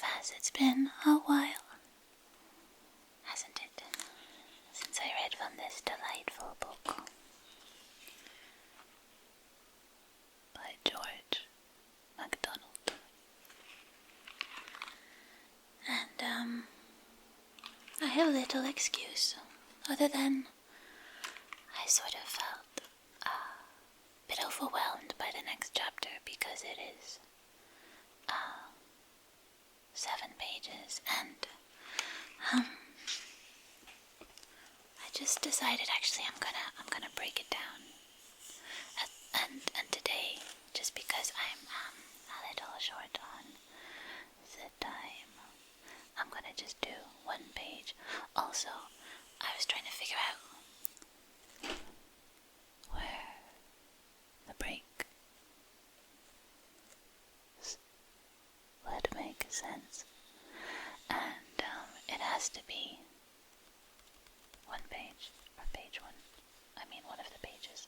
confess it's been a while, hasn't it, since I read from this delightful book by George MacDonald. And, I have little excuse, other than I sort of felt a bit overwhelmed by the next chapter because it is 7 pages, and I just decided actually I'm gonna break it down, and today, just because I'm a little short on the time, I'm gonna just do 1 page. Also, I was trying to figure out where the break would make sense, and it has to be 1 page, or page 1. I mean, one of the pages.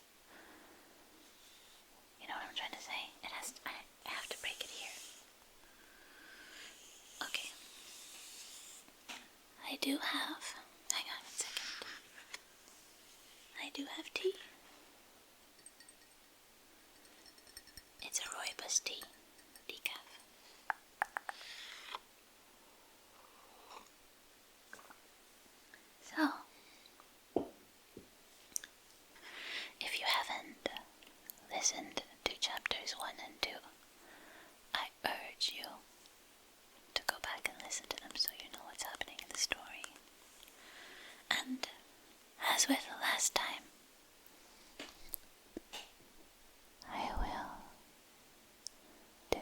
You know what I'm trying to say? I have to break it here. Okay. I do have, hang on 1 second. I do have tea. It's a rooibos tea, decaf. So, if you haven't listened to chapters 1 and 2, I urge you to go back and listen to them so you know what's happening in the story. And as with the last time, I will do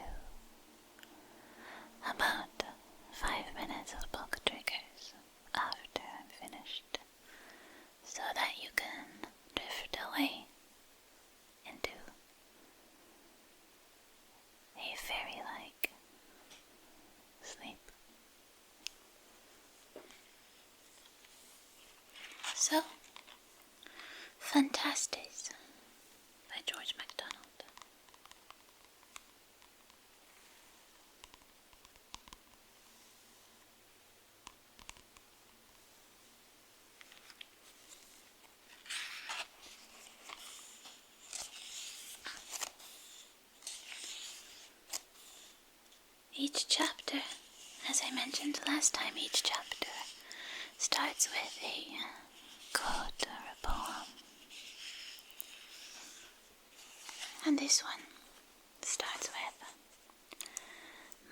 about 5 minutes of book triggers after I'm finished, so that you can drift away into a fairy-like sleep. So, Phantastes by George MacDonald. Each chapter, as I mentioned last time, each chapter starts with a quote or a poem. And this one starts with,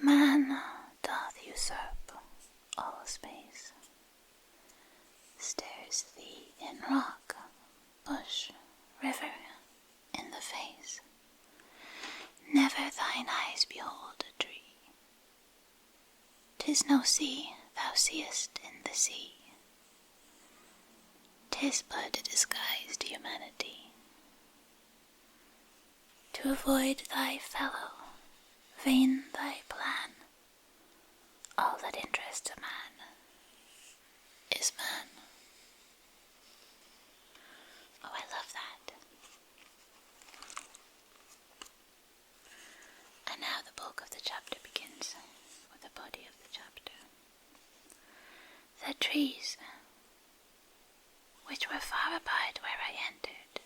"Man doth usurp all space, stares thee in rock, bush, river, in the face. Never thine eyes behold a tree. 'Tis no sea thou seest in the sea. 'Tis but a disguised humanity. To avoid thy fellow, vain thy plan. All that interests a man is man." Oh, I love that. And now the bulk of the chapter begins with the body of the chapter. "The trees, which were far apart where I entered,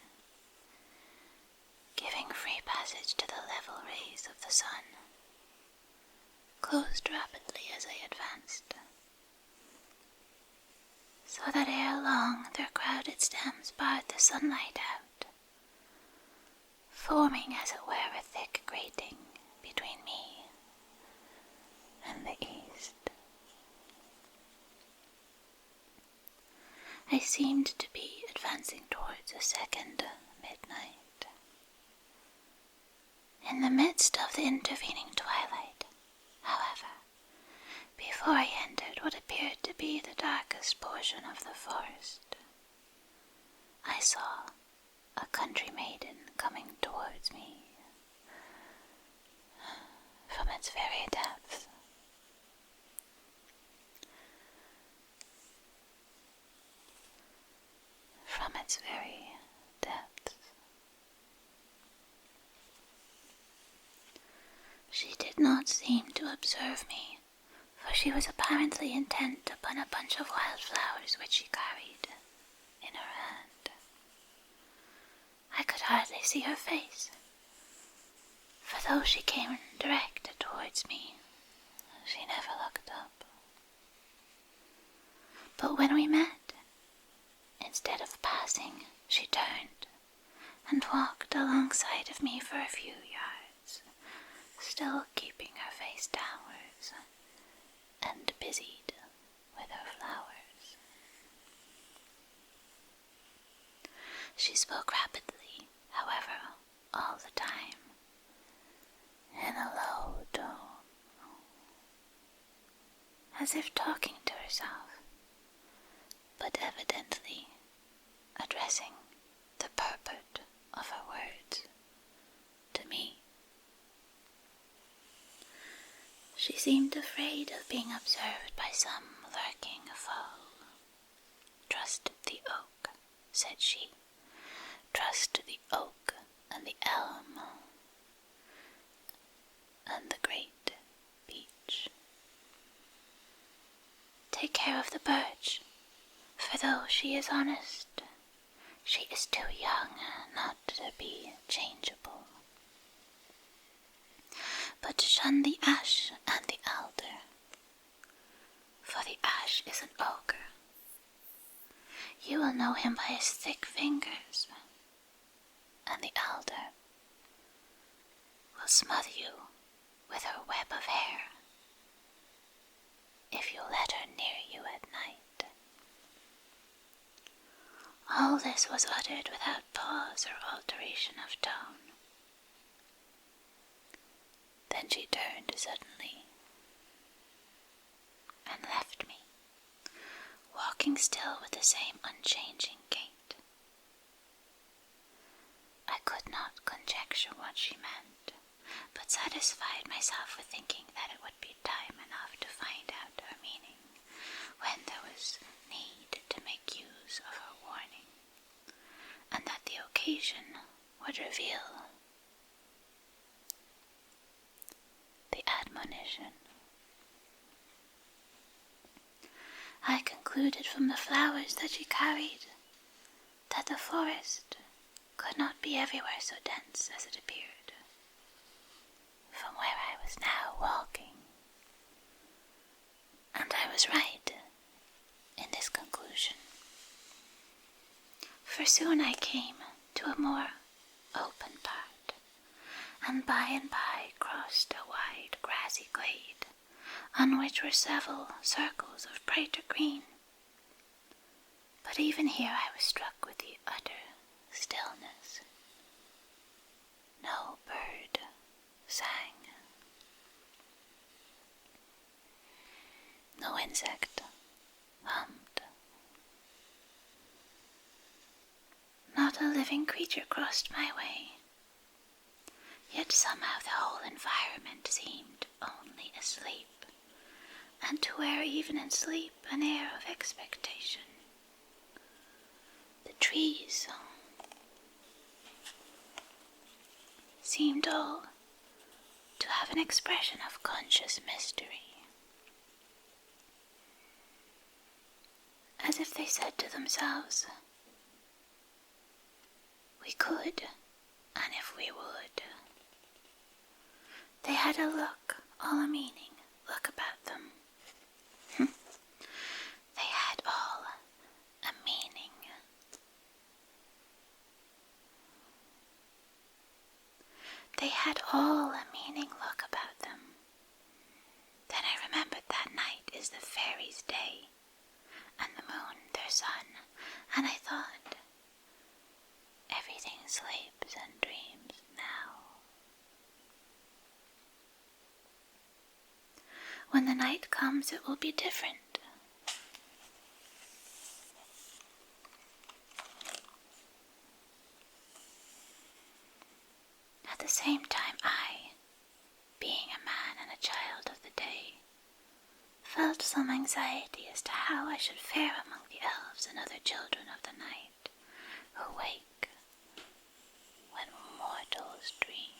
giving free passage to the level rays of the sun, closed rapidly as I advanced, so that ere long their crowded stems barred the sunlight out, forming as it were a thick grating between me and the east. I seemed to be advancing towards a second midnight. In the midst of the intervening twilight, however, before I entered what appeared to be the darkest portion of the forest, I saw a country maiden coming towards me from its very depths. From its very depths. She did not seem to observe me she was apparently intent upon a bunch of wildflowers which she carried in her hand. I could hardly see her face, for though she came direct towards me, she never looked up. But when we met, instead of passing, she turned and walked alongside of me for a few yards, still keeping her face downwards and busied with her flowers. She spoke rapidly, however, all the time, in a low tone, as if talking to herself, but evidently addressing the purport of her words to me. She seemed afraid of being observed by some lurking foe. "Trust the oak," said she. "Trust the oak and the elm and the great beech. Take care of the birch, for though she is honest, she is too young not to be changeable. But shun the ash and the alder, for the ash is an ogre. You will know him by his thick fingers, and the alder will smother you with her web of hair if you let her near you at night." All this was uttered without pause or alteration of tone. Then she turned suddenly and left me, walking still with the same unchanging gait. I could not conjecture what she meant, but satisfied myself with thinking that it would be time enough to find out her meaning when there was need to make use of her warning, and that the occasion would reveal the admonition. I concluded from the flowers that she carried that the forest could not be everywhere so dense as it appeared from where I was now walking, and I was right in this conclusion, for soon I came to a more open part, and by crossed a wide grassy glade, on which were several circles of brighter green. But even here I was struck with the utter stillness. No bird sang. No insect hummed. Not a living creature crossed my way. Yet somehow the whole environment seemed only asleep, and to wear even in sleep an air of expectation. The trees seemed all to have an expression of conscious mystery, as if they said to themselves, "We could, and if we would." They had a look, all a meaning, look about them. They had all a meaning. They had all a meaning look about them. Then I remembered that night is the fairies' day, and the moon their sun, and I thought, everything sleeps and dreams now. When the night comes, it will be different. At the same time, I, being a man and a child of the day, felt some anxiety as to how I should fare among the elves and other children of the night, who wake when mortals dream.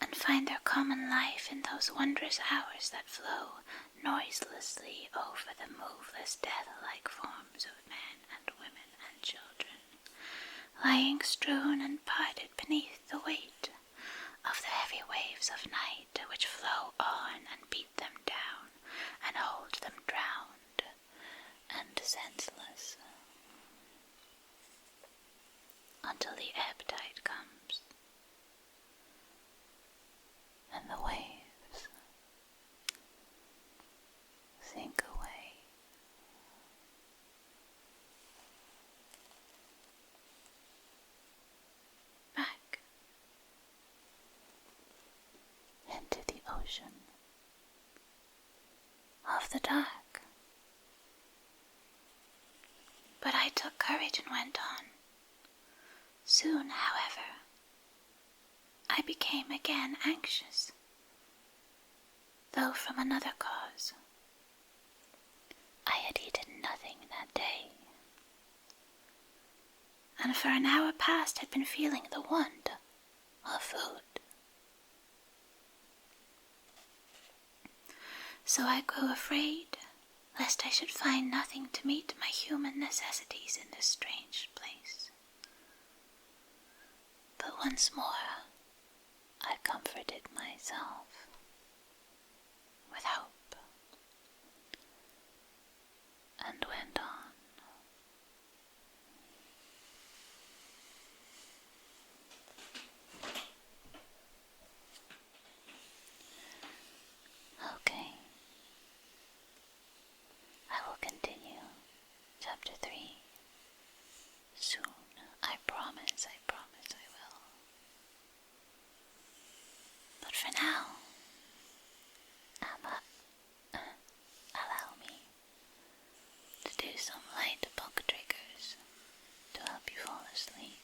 And find their common life in those wondrous hours that flow noiselessly over the moveless death-like forms of men and women and children, lying strewn and parted beneath the weight of the heavy waves of night which flow on and beat them down and hold them drowned and senseless until the ebb tide comes and the waves sink away. Back into the ocean of the dark. But I took courage and went on. Soon, however, I became again anxious, though from another cause. I had eaten nothing that day, and for an hour past had been feeling the want of food. So I grew afraid lest I should find nothing to meet my human necessities in this strange place. But once more I comforted myself with hope and went on. Okay, I will continue chapter 3 soon. I promise I will. But for now, allow me to do some light book triggers to help you fall asleep.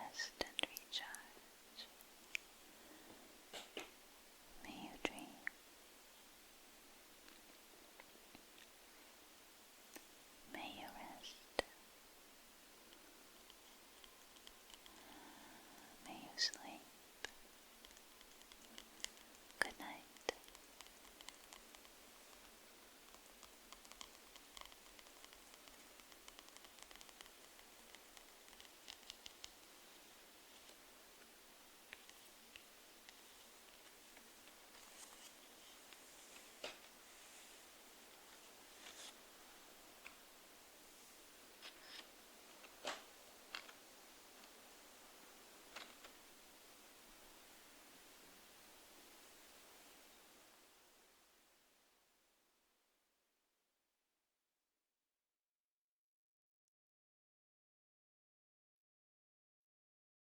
rest.